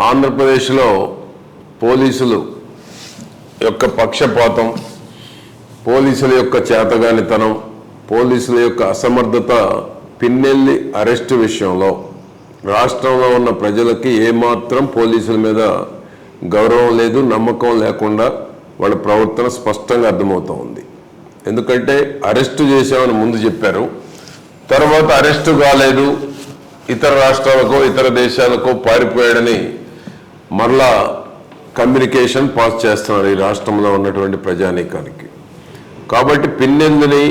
ఆంధ్రప్రదేశ్లో పోలీసులు యొక్క పక్షపాతం, పోలీసుల యొక్క చేతగానితనం, పోలీసుల యొక్క అసమర్థత పిన్నెల్లి అరెస్టు విషయంలో రాష్ట్రంలో ఉన్న ప్రజలకి ఏమాత్రం పోలీసుల మీద గౌరవం లేదు, నమ్మకం లేకుండా వాళ్ళ ప్రవర్తన స్పష్టంగా అర్థమవుతూ ఉంది. ఎందుకంటే అరెస్టు చేశామని ముందు చెప్పారు, తర్వాత అరెస్టు కాలేదు, ఇతర రాష్ట్రాలకో ఇతర దేశాలకో పారిపోయాడని మరలా కమ్యూనికేషన్ పాస్ చేస్తున్నారు ఈ రాష్ట్రంలో ఉన్నటువంటి ప్రజానీకానికి. కాబట్టి పిన్నెల్లిని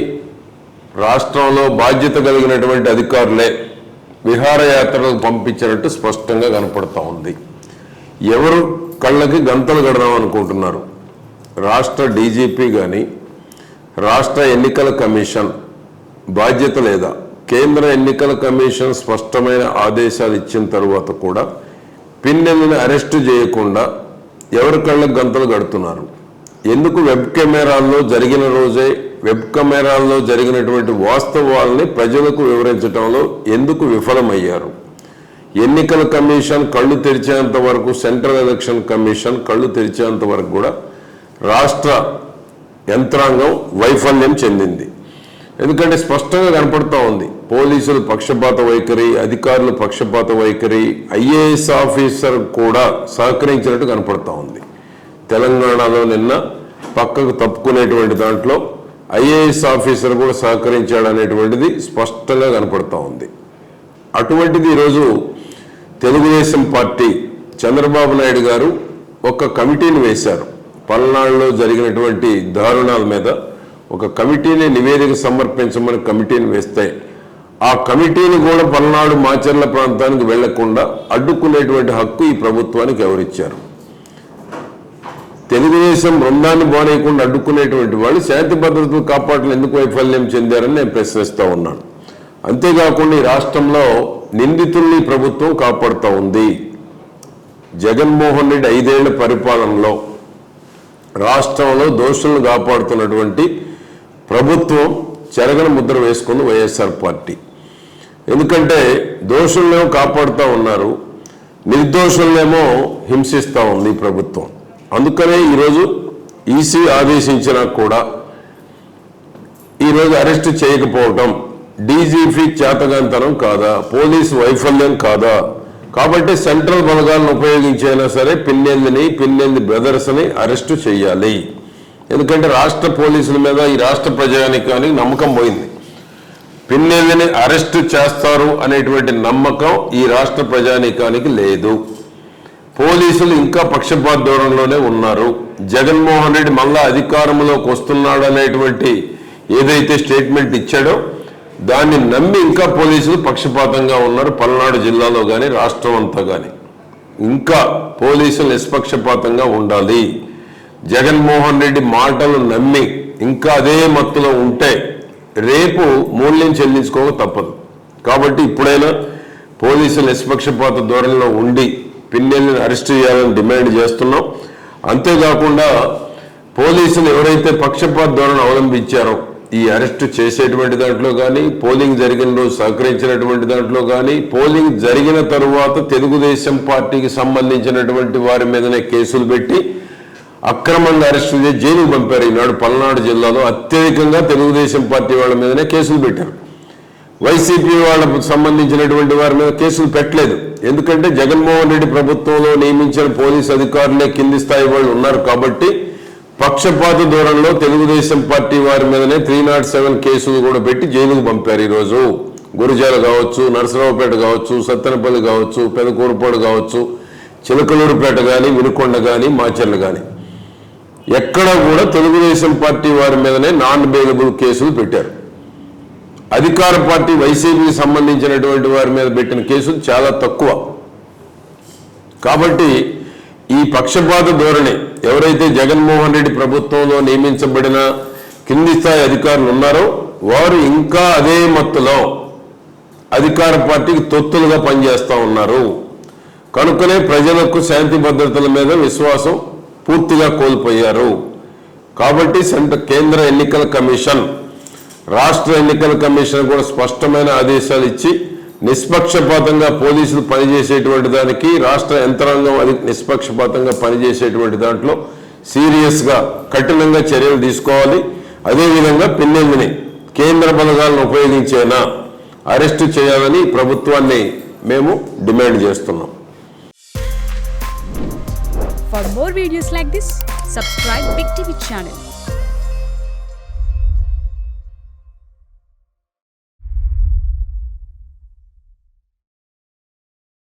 రాష్ట్రంలో బాధ్యత కలిగినటువంటి అధికారులే విహారయాత్రలకు పంపించినట్టు స్పష్టంగా కనపడతా ఉంది. ఎవరు కళ్ళకి గంతలు కడదాం అనుకుంటున్నారు? రాష్ట్ర డీజీపీ కానీ రాష్ట్ర ఎన్నికల కమిషన్ బాధ్యత లేదా? కేంద్ర ఎన్నికల కమిషన్ స్పష్టమైన ఆదేశాలు ఇచ్చిన తర్వాత కూడా పిన్నెల్లిని అరెస్టు చేయకుండా ఎవరి కళ్ళకు గంతలు కడుతున్నారు? ఎందుకు వెబ్ కెమెరాల్లో జరిగిన రోజే వెబ్ కెమెరాల్లో జరిగినటువంటి వాస్తవాలని ప్రజలకు వివరించడంలో ఎందుకు విఫలమయ్యారు? ఎన్నికల కమిషన్ కళ్ళు తెరిచేంత వరకు, సెంట్రల్ ఎలక్షన్ కమిషన్ కళ్ళు తెరిచేంత వరకు కూడా రాష్ట్ర యంత్రాంగం వైఫల్యం చెందింది. ఎందుకంటే స్పష్టంగా కనపడుతూ ఉంది పోలీసులు పక్షపాత వైఖరి, అధికారులు పక్షపాత వైఖరి, ఐఏఎస్ ఆఫీసర్ కూడా సహకరించినట్టు కనపడుతూ ఉంది. తెలంగాణలో నిన్న పక్కకు తప్పుకునేటువంటి దాంట్లో ఐఏఎస్ ఆఫీసర్ కూడా సహకరించాడు అనేటువంటిది స్పష్టంగా కనపడుతూ ఉంది. అటువంటిది ఈరోజు తెలుగుదేశం పార్టీ చంద్రబాబు నాయుడు గారు ఒక కమిటీని వేశారు. పల్నాడులో జరిగినటువంటి దారుణాల మీద ఒక కమిటీని నివేదిక సమర్పించమని కమిటీని వేస్తే ఆ కమిటీని కూడా పల్నాడు మాచర్ల ప్రాంతానికి వెళ్లకుండా అడ్డుకునేటువంటి హక్కు ఈ ప్రభుత్వానికి ఎవరిచ్చారు? తెలుగుదేశం బృందాన్ని బానేయకుండా అడ్డుకునేటువంటి వాళ్ళు శాంతి భద్రతలు కాపాడలు ఎందుకు వైఫల్యం చెందారని నేను ప్రశ్నిస్తూ ఉన్నాను. అంతేకాకుండా ఈ రాష్ట్రంలో నిందితుల్ని ప్రభుత్వం కాపాడుతూ ఉంది. జగన్మోహన్ రెడ్డి 5 ఏళ్ల పరిపాలనలో రాష్ట్రంలో దోషులను కాపాడుతున్నటువంటి ప్రభుత్వం చెరగని ముద్ర వేసుకుంది వైఎస్ఆర్ పార్టీ. ఎందుకంటే దోషులనేమో కాపాడుతూ ఉన్నారు, నిర్దోషులనేమో హింసిస్తూ ఉంది ప్రభుత్వం. అందుకనే ఈరోజు ఈసీ ఆదేశించినా కూడా ఈరోజు అరెస్టు చేయకపోవటం డీజీపీ చేతగాంతనం కాదా, పోలీసు వైఫల్యం కాదా? కాబట్టి సెంట్రల్ బలగాలను ఉపయోగించైనా సరే పిన్నెల్లి బ్రదర్స్ని అరెస్టు చేయాలి. ఎందుకంటే రాష్ట్ర పోలీసుల మీద ఈ రాష్ట్ర ప్రజానీకానికి నమ్మకం పోయింది. పిన్నెల్లిని అరెస్టు చేస్తారు అనేటువంటి నమ్మకం ఈ రాష్ట్ర ప్రజానీకానికి లేదు. పోలీసులు ఇంకా పక్షపాత ధోరణిలోనే ఉన్నారు. జగన్మోహన్ రెడ్డి మళ్ళా అధికారంలోకి వస్తున్నాడు అనేటువంటి ఏదైతే స్టేట్మెంట్ ఇచ్చాడో దాన్ని నమ్మి ఇంకా పోలీసులు పక్షపాతంగా ఉన్నారు. పల్నాడు జిల్లాలో కానీ రాష్ట్రం అంతా కానీ ఇంకా పోలీసులు నిష్పక్షపాతంగా ఉండాలి. జగన్మోహన్ రెడ్డి మాటలు నమ్మి ఇంకా అదే మత్తులో ఉంటే రేపు మూల్యం చెల్లించుకోక తప్పదు. కాబట్టి ఇప్పుడైనా పోలీసులు నిష్పక్షపాత ధోరణిలో ఉండి పిన్నెల్లిని అరెస్ట్ చేయాలని డిమాండ్ చేస్తున్నాం. అంతేకాకుండా పోలీసులు ఎవరైతే పక్షపాత ధోరణి అవలంబించారో ఈ అరెస్టు చేసేటువంటి దాంట్లో కానీ, పోలింగ్ జరిగిన రోజు సహకరించినటువంటి దాంట్లో కానీ, పోలింగ్ జరిగిన తరువాత తెలుగుదేశం పార్టీకి సంబంధించినటువంటి వారి మీదనే కేసులు పెట్టి అక్రమంగా అరెస్టు చేసి జైలుకు పంపారు. ఈనాడు పల్నాడు జిల్లాలో అత్యధికంగా తెలుగుదేశం పార్టీ వాళ్ళ మీదనే కేసులు పెట్టారు. వైసీపీ వాళ్ళకు సంబంధించినటువంటి వారి మీద కేసులు పెట్టలేదు. ఎందుకంటే జగన్మోహన్ రెడ్డి ప్రభుత్వంలో నియమించిన పోలీసు అధికారులే కింది స్థాయి వాళ్ళు ఉన్నారు కాబట్టి పక్షపాత ధోరణిలో తెలుగుదేశం పార్టీ వారి మీదనే 307 కేసులు కూడా పెట్టి జైలుకు పంపారు. ఈరోజు గురిజాల కావచ్చు, నరసరావుపేట కావచ్చు, సత్తెనపల్లి కావచ్చు, పెదకూరుపాడు కావచ్చు, చిలకలూరుపేట కానీ, వినుకొండ కానీ, మాచర్లు కానీ ఎక్కడ కూడా తెలుగుదేశం పార్టీ వారి మీదనే నాన్ బెయిలబుల్ కేసులు పెట్టారు. అధికార పార్టీ వైసీపీకి సంబంధించినటువంటి వారి మీద పెట్టిన కేసులు చాలా తక్కువ. కాబట్టి ఈ పక్షపాత ధోరణి ఎవరైతే జగన్మోహన్ రెడ్డి ప్రభుత్వంలో నియమించబడిన కింది స్థాయి అధికారులు ఉన్నారో వారు ఇంకా అదే మత్తులో అధికార పార్టీకి తొత్తులుగా పనిచేస్తూ ఉన్నారు. కనుకనే ప్రజలకు శాంతి భద్రతల మీద విశ్వాసం పూర్తిగా కోల్పోయారు. కాబట్టి కేంద్ర ఎన్నికల కమిషన్, రాష్ట్ర ఎన్నికల కమిషన్ కూడా స్పష్టమైన ఆదేశాలు ఇచ్చి నిష్పక్షపాతంగా పోలీసులు పనిచేసేటువంటి దానికి రాష్ట్ర యంత్రాంగం అది నిష్పక్షపాతంగా పనిచేసేటువంటి దాంట్లో సీరియస్గా కఠినంగా చర్యలు తీసుకోవాలి. అదేవిధంగా పిన్నెల్లిని కేంద్ర బలగాలను ఉపయోగించేనా అరెస్టు చేయాలని ప్రభుత్వాన్ని మేము డిమాండ్ చేస్తున్నాం. For more videos like this, subscribe Big TV channel.